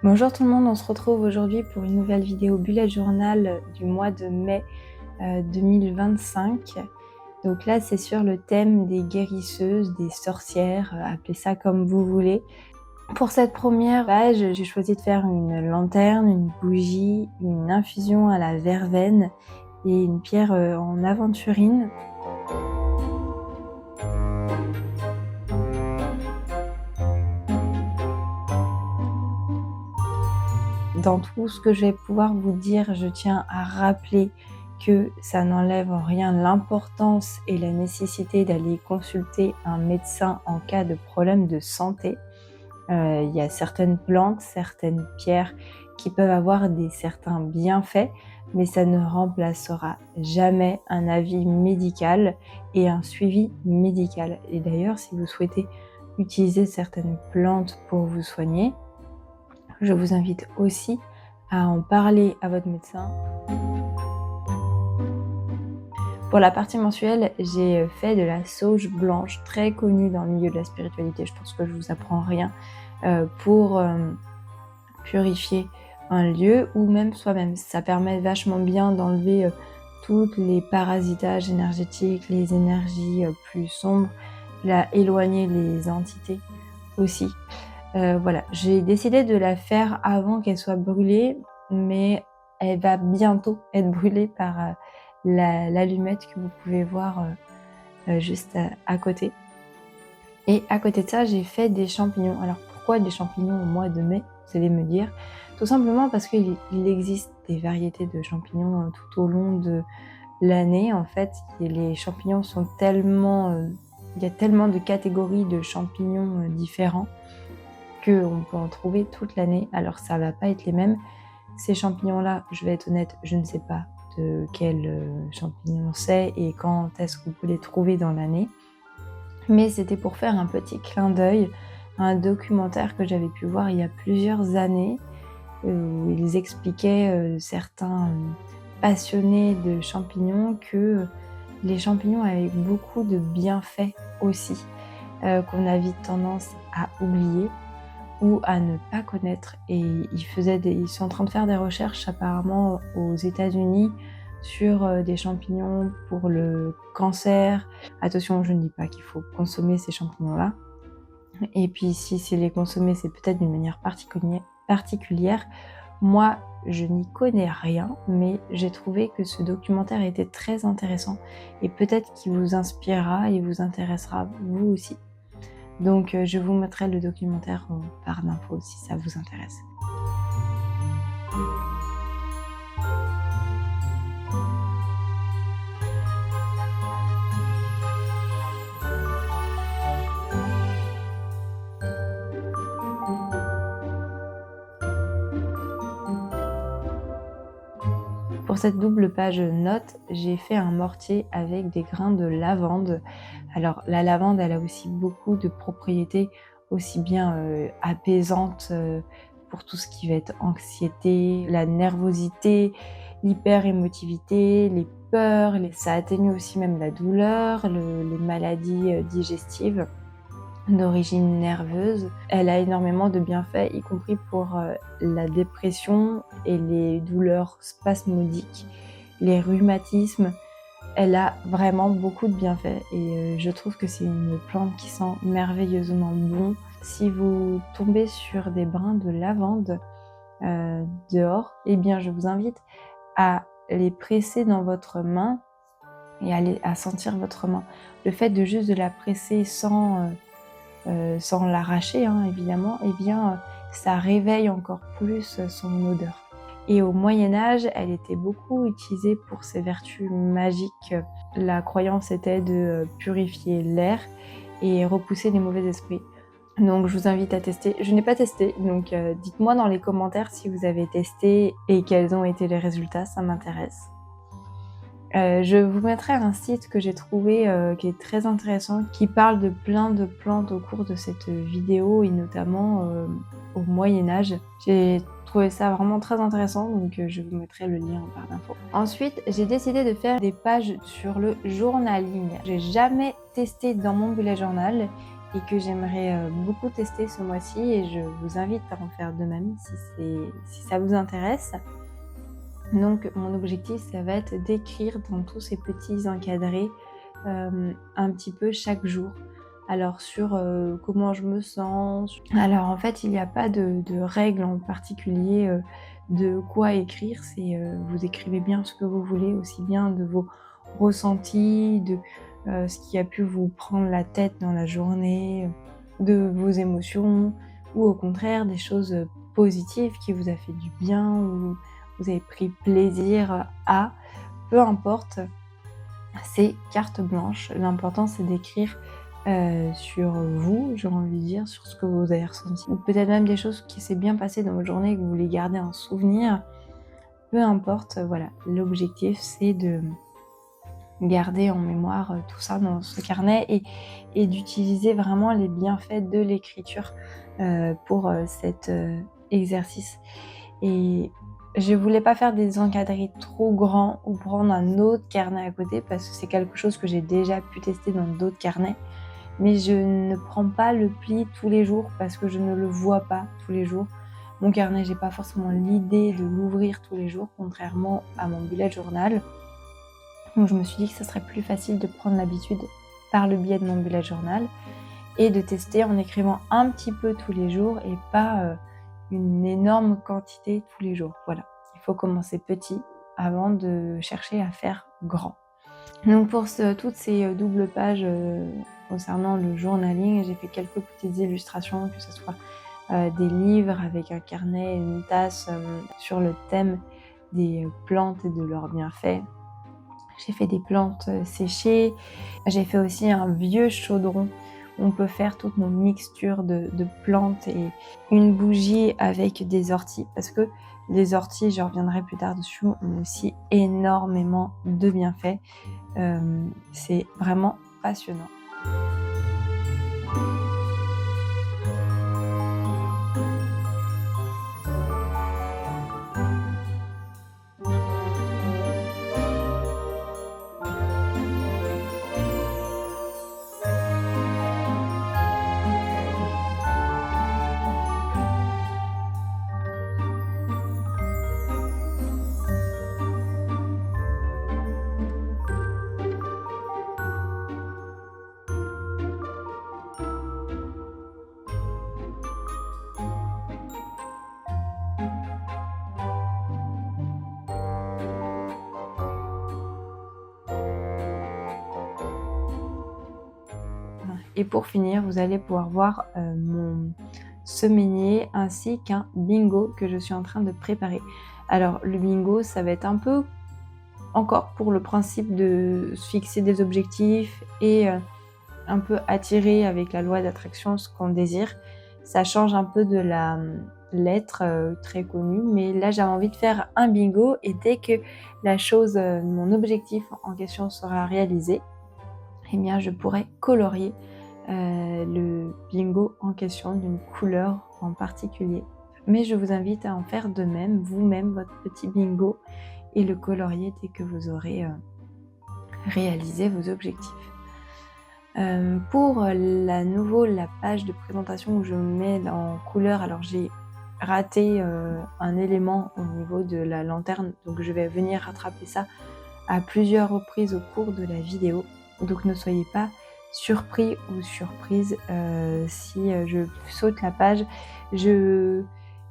Bonjour tout le monde, on se retrouve aujourd'hui pour une nouvelle vidéo bullet journal du mois de mai 2025. Donc là, c'est sur le thème des guérisseuses, des sorcières, appelez ça comme vous voulez. Pour cette première page, j'ai choisi de faire une lanterne, une bougie, une infusion à la verveine et une pierre en aventurine. Dans tout ce que je vais pouvoir vous dire, je tiens à rappeler que ça n'enlève en rien l'importance et la nécessité d'aller consulter un médecin en cas de problème de santé. Il y a certaines plantes, certaines pierres qui peuvent avoir certains bienfaits, mais ça ne remplacera jamais un avis médical et un suivi médical. Et d'ailleurs, si vous souhaitez utiliser certaines plantes pour vous soigner, je vous invite aussi à en parler à votre médecin. Pour la partie mensuelle, j'ai fait de la sauge blanche, très connue dans le milieu de la spiritualité. Je pense que je vous apprends rien pour purifier un lieu ou même soi-même. Ça permet vachement bien d'enlever tous les parasitages énergétiques, les énergies plus sombres, éloigner les entités aussi. Voilà, j'ai décidé de la faire avant qu'elle soit brûlée, mais elle va bientôt être brûlée par l'allumette que vous pouvez voir juste à côté. Et à côté de ça, j'ai fait des champignons. Alors pourquoi des champignons au mois de mai, vous allez me dire? Tout simplement parce qu'il existe des variétés de champignons tout au long de l'année. En fait, les champignons sont tellement... il y a tellement de catégories de champignons différents qu'on peut en trouver toute l'année. Alors ça va pas être les mêmes. Ces champignons-là, je vais être honnête, je ne sais pas de quels champignons c'est et quand est-ce qu'on peut les trouver dans l'année. Mais c'était pour faire un petit clin d'œil à un documentaire que j'avais pu voir il y a plusieurs années où ils expliquaient, certains passionnés de champignons, que les champignons avaient beaucoup de bienfaits aussi, qu'on a vite tendance à oublier ou à ne pas connaître. Et ils sont en train de faire des recherches apparemment aux États-Unis sur des champignons pour le cancer. Attention, je ne dis pas qu'il faut consommer ces champignons-là. Et puis si c'est les consommer, c'est peut-être d'une manière particulière. Moi, je n'y connais rien, mais j'ai trouvé que ce documentaire était très intéressant et peut-être qu'il vous inspirera et vous intéressera vous aussi. Donc je vous mettrai le documentaire en barre d'infos si ça vous intéresse. Pour cette double page notes, j'ai fait un mortier avec des grains de lavande. Alors la lavande, elle a aussi beaucoup de propriétés aussi bien apaisantes pour tout ce qui va être anxiété, la nervosité, l'hyper-émotivité, les peurs, ça atténue aussi même la douleur, les maladies digestives d'origine nerveuse. Elle a énormément de bienfaits, y compris pour la dépression et les douleurs spasmodiques, les rhumatismes. Elle a vraiment beaucoup de bienfaits et je trouve que c'est une plante qui sent merveilleusement bon. Si vous tombez sur des brins de lavande dehors, eh bien je vous invite à les presser dans votre main et à sentir votre main. Le fait de juste de la presser sans l'arracher, hein, évidemment, eh bien ça réveille encore plus son odeur. Et au Moyen-Âge, elle était beaucoup utilisée pour ses vertus magiques. La croyance était de purifier l'air et repousser les mauvais esprits. Donc je vous invite à tester. Je n'ai pas testé, donc dites-moi dans les commentaires si vous avez testé et quels ont été les résultats, ça m'intéresse. Je vous mettrai un site que j'ai trouvé qui est très intéressant, qui parle de plein de plantes au cours de cette vidéo et notamment au Moyen-Âge. J'ai trouvé ça vraiment très intéressant, donc je vous mettrai le lien en barre d'infos. Ensuite, j'ai décidé de faire des pages sur le journaling. J'ai jamais testé dans mon bullet journal et que j'aimerais beaucoup tester ce mois-ci, et je vous invite à en faire de même si ça vous intéresse. Donc mon objectif, ça va être d'écrire dans tous ces petits encadrés un petit peu chaque jour. Alors sur comment je me sens. Alors en fait, il n'y a pas de règles en particulier de quoi écrire. C'est vous écrivez bien ce que vous voulez, aussi bien de vos ressentis, de ce qui a pu vous prendre la tête dans la journée, de vos émotions, ou au contraire des choses positives qui vous a fait du bien, ou vous avez pris plaisir à, peu importe, c'est carte blanche. L'important, c'est d'écrire sur vous, j'ai envie de dire, sur ce que vous avez ressenti. Ou peut-être même des choses qui s'est bien passées dans votre journée et que vous voulez garder en souvenir. Peu importe, voilà. L'objectif, c'est de garder en mémoire tout ça dans ce carnet, et d'utiliser vraiment les bienfaits de l'écriture pour cet exercice. Et je voulais pas faire des encadrés trop grands ou prendre un autre carnet à côté, parce que c'est quelque chose que j'ai déjà pu tester dans d'autres carnets. Mais je ne prends pas le pli tous les jours parce que je ne le vois pas tous les jours. Mon carnet, j'ai pas forcément l'idée de l'ouvrir tous les jours, contrairement à mon bullet journal. Donc je me suis dit que ça serait plus facile de prendre l'habitude par le biais de mon bullet journal et de tester en écrivant un petit peu tous les jours et pas une énorme quantité tous les jours. Voilà, il faut commencer petit avant de chercher à faire grand. Donc pour toutes ces doubles pages concernant le journaling, j'ai fait quelques petites illustrations, que ce soit des livres avec un carnet, une tasse sur le thème des plantes et de leurs bienfaits. J'ai fait des plantes séchées. J'ai fait aussi un vieux chaudron où on peut faire toute nos mixtures de plantes, et une bougie avec des orties, parce que les orties, je reviendrai plus tard dessus, ont aussi énormément de bienfaits. C'est vraiment passionnant. Et pour finir, vous allez pouvoir voir mon semainier ainsi qu'un bingo que je suis en train de préparer. Alors le bingo, ça va être un peu encore pour le principe de se fixer des objectifs et un peu attirer avec la loi d'attraction ce qu'on désire. Ça change un peu de la lettre très connue, mais là j'avais envie de faire un bingo, et dès que la chose, mon objectif en question sera réalisé, eh bien je pourrai colorier le bingo en question d'une couleur en particulier. Mais je vous invite à en faire de même, vous-même, votre petit bingo, et le colorier dès que vous aurez réalisé vos objectifs. Pour la page de présentation où je mets en couleur, alors j'ai raté un élément au niveau de la lanterne, donc je vais venir rattraper ça à plusieurs reprises au cours de la vidéo. Donc ne soyez pas surpris ou surprise si je saute la page.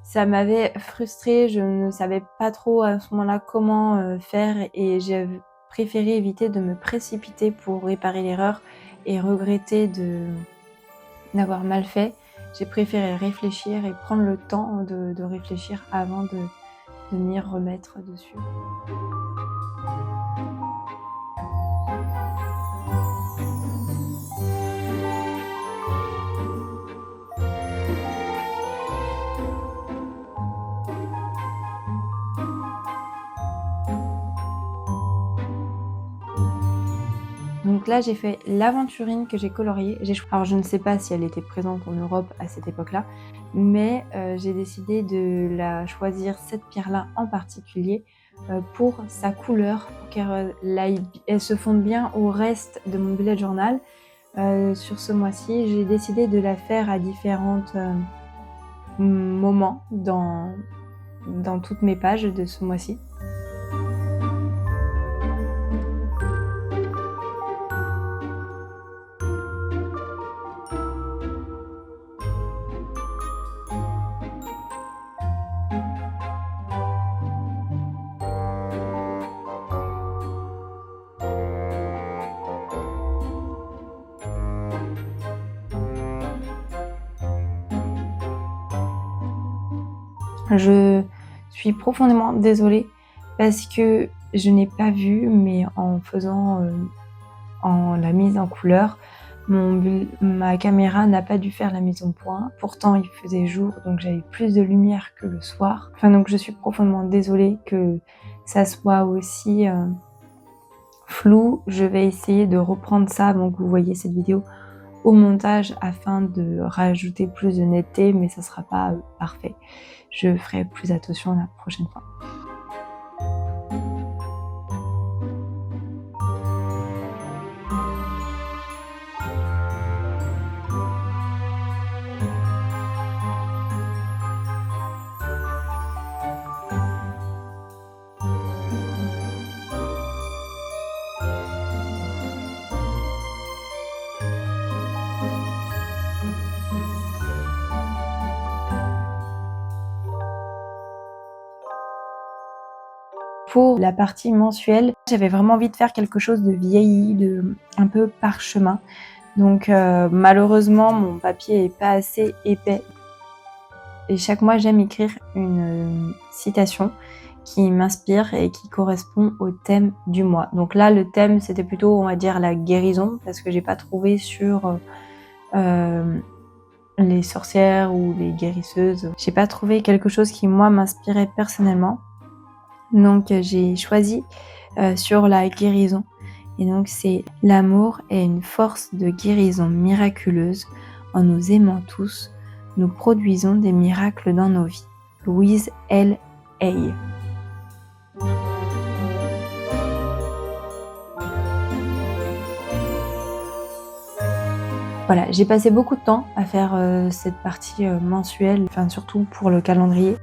Ça m'avait frustrée, je ne savais pas trop à ce moment-là comment faire, et j'ai préféré éviter de me précipiter pour réparer l'erreur et regretter d'avoir mal fait. J'ai préféré réfléchir et prendre le temps de réfléchir avant de m'y remettre dessus. Donc là, j'ai fait l'aventurine que j'ai coloriée. Alors je ne sais pas si elle était présente en Europe à cette époque-là, mais j'ai décidé de la choisir, cette pierre-là en particulier, pour sa couleur, pour qu'elle se fonde bien au reste de mon bullet journal. sur ce mois-ci. J'ai décidé de la faire à différentes, moments dans toutes mes pages de ce mois-ci. Je suis profondément désolée parce que je n'ai pas vu, mais en faisant, en la mise en couleur, ma caméra n'a pas dû faire la mise au point. Pourtant, il faisait jour, donc j'avais plus de lumière que le soir. Enfin, donc je suis profondément désolée que ça soit aussi, flou. Je vais essayer de reprendre ça avant que vous voyez cette vidéo au montage afin de rajouter plus de netteté, mais ça sera pas, parfait. Je ferai plus attention la prochaine fois. Pour la partie mensuelle, j'avais vraiment envie de faire quelque chose de vieilli, de un peu parchemin. Donc malheureusement, mon papier est pas assez épais. Et chaque mois, j'aime écrire une citation qui m'inspire et qui correspond au thème du mois. Donc là, le thème, c'était plutôt, on va dire, la guérison, parce que j'ai pas trouvé sur les sorcières ou les guérisseuses. J'ai pas trouvé quelque chose qui, moi, m'inspirait personnellement. Donc j'ai choisi sur la guérison. Et donc c'est: l'amour est une force de guérison miraculeuse. En nous aimant tous, nous produisons des miracles dans nos vies. Louise L. Hay. Voilà, j'ai passé beaucoup de temps à faire cette partie mensuelle, enfin surtout pour le calendrier.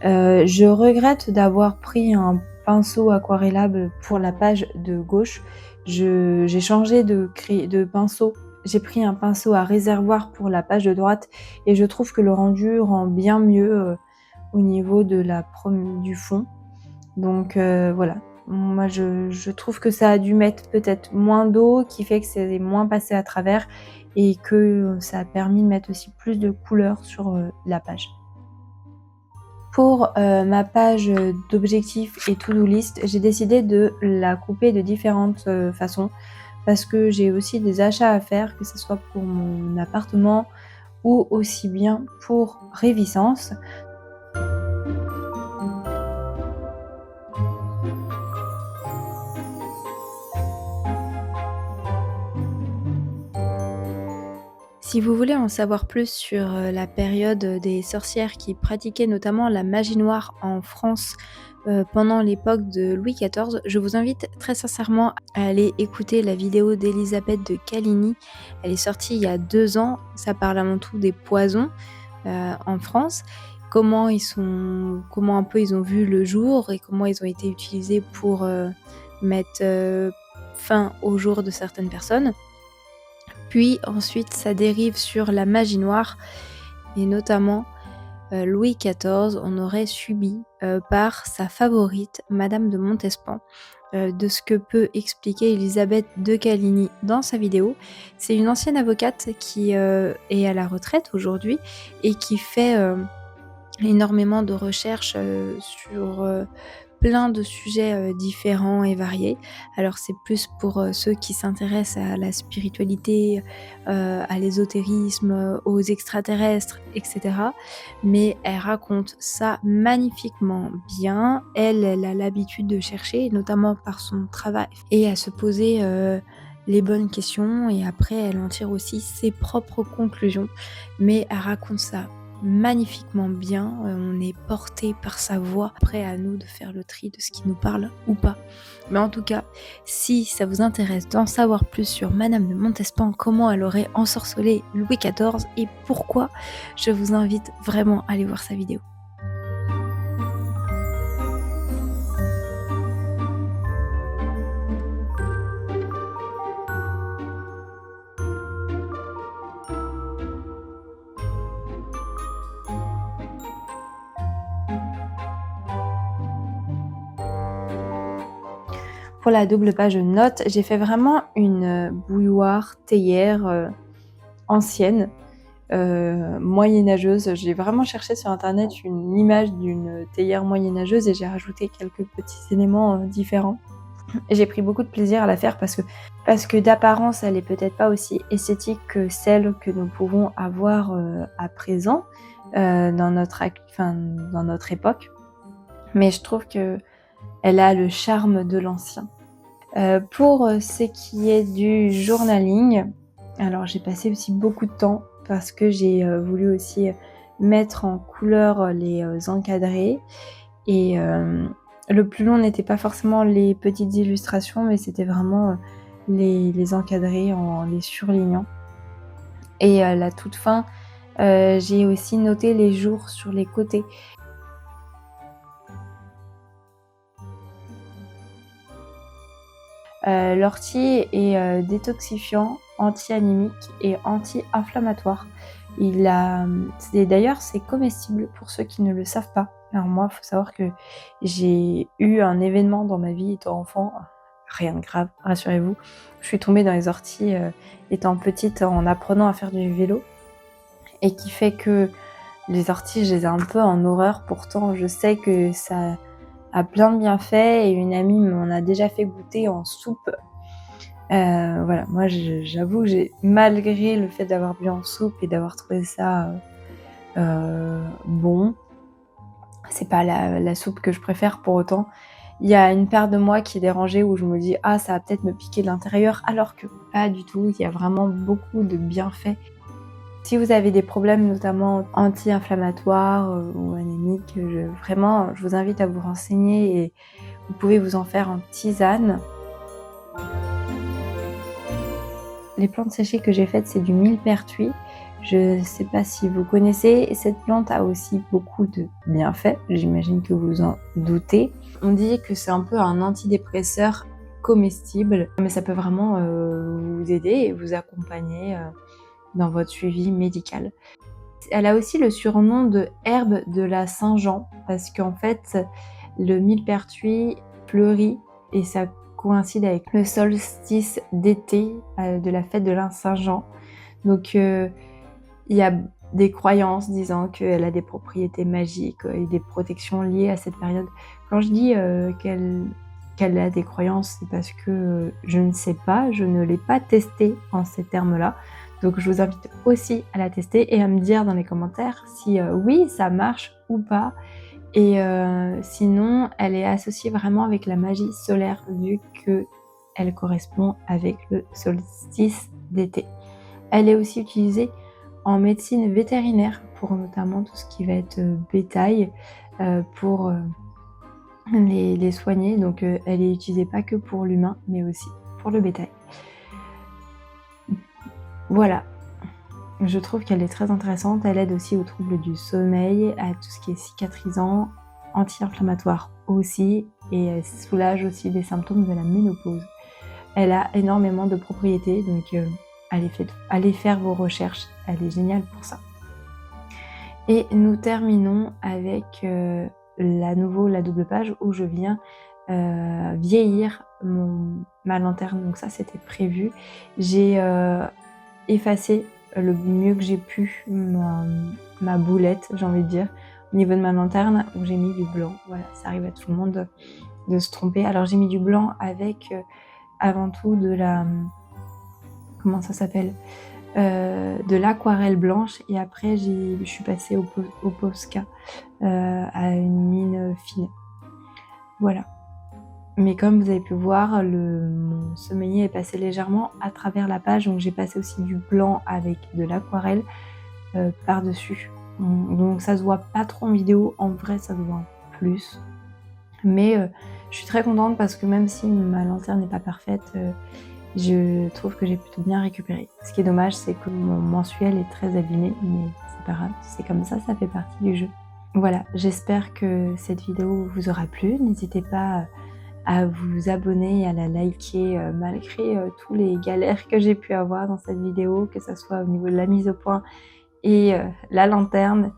Je regrette d'avoir pris un pinceau aquarellable pour la page de gauche. J'ai changé de pinceau. J'ai pris un pinceau à réservoir pour la page de droite et je trouve que le rendu rend bien mieux au niveau de du fond. Donc voilà. Moi je trouve que ça a dû mettre peut-être moins d'eau, qui fait que c'est moins passé à travers et que ça a permis de mettre aussi plus de couleur sur la page. Pour ma page d'objectifs et to-do list, j'ai décidé de la couper de différentes façons parce que j'ai aussi des achats à faire, que ce soit pour mon appartement ou aussi bien pour Révisence. Si vous voulez en savoir plus sur la période des sorcières qui pratiquaient notamment la magie noire en France pendant l'époque de Louis XIV, je vous invite très sincèrement à aller écouter la vidéo d'Elisabeth de Caligny. Elle est sortie il y a 2 ans. Ça parle avant tout des poisons en France, comment un peu ils ont vu le jour et comment ils ont été utilisés pour mettre fin au jour de certaines personnes. Puis ensuite, ça dérive sur la magie noire et notamment Louis XIV en aurait subi par sa favorite, Madame de Montespan. De ce que peut expliquer Elisabeth de Caligny dans sa vidéo. C'est une ancienne avocate qui est à la retraite aujourd'hui et qui fait énormément de recherches sur plein de sujets différents et variés. Alors c'est plus pour ceux qui s'intéressent à la spiritualité, à l'ésotérisme, aux extraterrestres, etc. Mais elle raconte ça magnifiquement bien. Elle a l'habitude de chercher, notamment par son travail, et à se poser les bonnes questions, et après elle en tire aussi ses propres conclusions. Mais elle raconte ça magnifiquement bien, on est porté par sa voix. Après à nous de faire le tri de ce qui nous parle ou pas. Mais en tout cas, si ça vous intéresse d'en savoir plus sur Madame de Montespan, comment elle aurait ensorcelé Louis XIV et pourquoi, je vous invite vraiment à aller voir sa vidéo. Pour la double page notes, j'ai fait vraiment une bouilloire théière ancienne, moyenâgeuse. J'ai vraiment cherché sur internet une image d'une théière moyenâgeuse et j'ai rajouté quelques petits éléments différents. Et j'ai pris beaucoup de plaisir à la faire parce que d'apparence, elle est peut-être pas aussi esthétique que celle que nous pouvons avoir à présent dans notre époque. Mais je trouve que elle a le charme de l'ancien. Pour ce qui est du journaling, alors j'ai passé aussi beaucoup de temps parce que j'ai voulu aussi mettre en couleur les encadrés et le plus long n'était pas forcément les petites illustrations, mais c'était vraiment les encadrés en les surlignant. Et à la toute fin, j'ai aussi noté les jours sur les côtés. L'ortie est détoxifiant, anti-anémique et anti-inflammatoire. D'ailleurs, c'est comestible pour ceux qui ne le savent pas. Alors moi, il faut savoir que j'ai eu un événement dans ma vie étant enfant, rien de grave, rassurez-vous. Je suis tombée dans les orties étant petite en apprenant à faire du vélo et qui fait que les orties, je les ai un peu en horreur. Pourtant, je sais que ça a plein de bienfaits et une amie m'en a déjà fait goûter en soupe. Voilà, moi j'avoue que malgré le fait d'avoir bu en soupe et d'avoir trouvé ça bon, c'est pas la soupe que je préfère pour autant. Il y a une part de moi qui est dérangée où je me dis ah ça va peut-être me piquer de l'intérieur alors que pas du tout, il y a vraiment beaucoup de bienfaits. Si vous avez des problèmes notamment anti-inflammatoires ou anémiques, je vous invite à vous renseigner et vous pouvez vous en faire en tisane. Les plantes séchées que j'ai faites, c'est du millepertuis. Je ne sais pas si vous connaissez, cette plante a aussi beaucoup de bienfaits, j'imagine que vous en doutez. On dit que c'est un peu un antidépresseur comestible, mais ça peut vraiment vous aider et vous accompagner dans votre suivi médical. Elle a aussi le surnom de herbe de la Saint-Jean, parce qu'en fait, le millepertuis fleurit et ça coïncide avec le solstice d'été de la fête de la Saint-Jean. Donc il y a des croyances disant qu'elle a des propriétés magiques et des protections liées à cette période. Quand je dis qu'elle a des croyances, c'est parce que je ne sais pas, je ne l'ai pas testée en ces termes-là. Donc je vous invite aussi à la tester et à me dire dans les commentaires si oui, ça marche ou pas. Et sinon, elle est associée vraiment avec la magie solaire vu qu'elle correspond avec le solstice d'été. Elle est aussi utilisée en médecine vétérinaire pour notamment tout ce qui va être bétail, pour les soigner. Donc elle est utilisée pas que pour l'humain, mais aussi pour le bétail. Voilà. Je trouve qu'elle est très intéressante. Elle aide aussi aux troubles du sommeil, à tout ce qui est cicatrisant, anti-inflammatoire aussi, et elle soulage aussi des symptômes de la ménopause. Elle a énormément de propriétés, donc allez faire vos recherches. Elle est géniale pour ça. Et nous terminons avec la double page où je viens vieillir ma lanterne. Donc ça, c'était prévu. J'ai effacé le mieux que j'ai pu ma boulette, j'ai envie de dire, au niveau de ma lanterne, où j'ai mis du blanc. Voilà, ça arrive à tout le monde de se tromper. Alors j'ai mis du blanc avec avant tout de la... comment ça s'appelle, de l'aquarelle blanche, et après je suis passée au Posca à une mine fine. Voilà. Mais comme vous avez pu voir, mon sommeiller est passé légèrement à travers la page, donc j'ai passé aussi du blanc avec de l'aquarelle par-dessus Donc ça se voit pas trop en vidéo, en vrai ça se voit plus. Mais je suis très contente parce que même si ma lanterne n'est pas parfaite, je trouve que j'ai plutôt bien récupéré. Ce qui est dommage, c'est que mon mensuel est très abîmé, mais c'est pas grave, c'est comme ça fait partie du jeu. Voilà, j'espère que cette vidéo vous aura plu. N'hésitez pas à vous abonner et à la liker malgré tous les galères que j'ai pu avoir dans cette vidéo, que ça soit au niveau de la mise au point et la lanterne.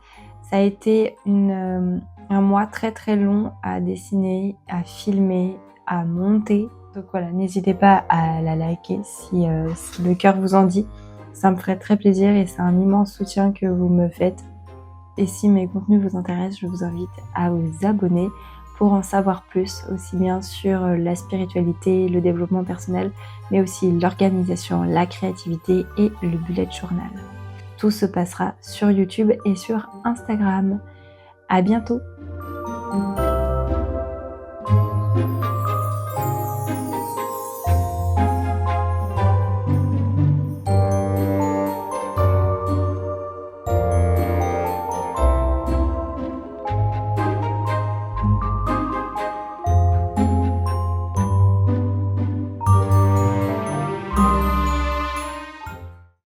Ça a été un mois très très long à dessiner, à filmer, à monter. Donc voilà, n'hésitez pas à la liker si le cœur vous en dit. Ça me ferait très plaisir et c'est un immense soutien que vous me faites. Et si mes contenus vous intéressent, je vous invite à vous abonner pour en savoir plus, aussi bien sur la spiritualité, le développement personnel, mais aussi l'organisation, la créativité et le bullet journal. Tout se passera sur YouTube et sur Instagram. À bientôt!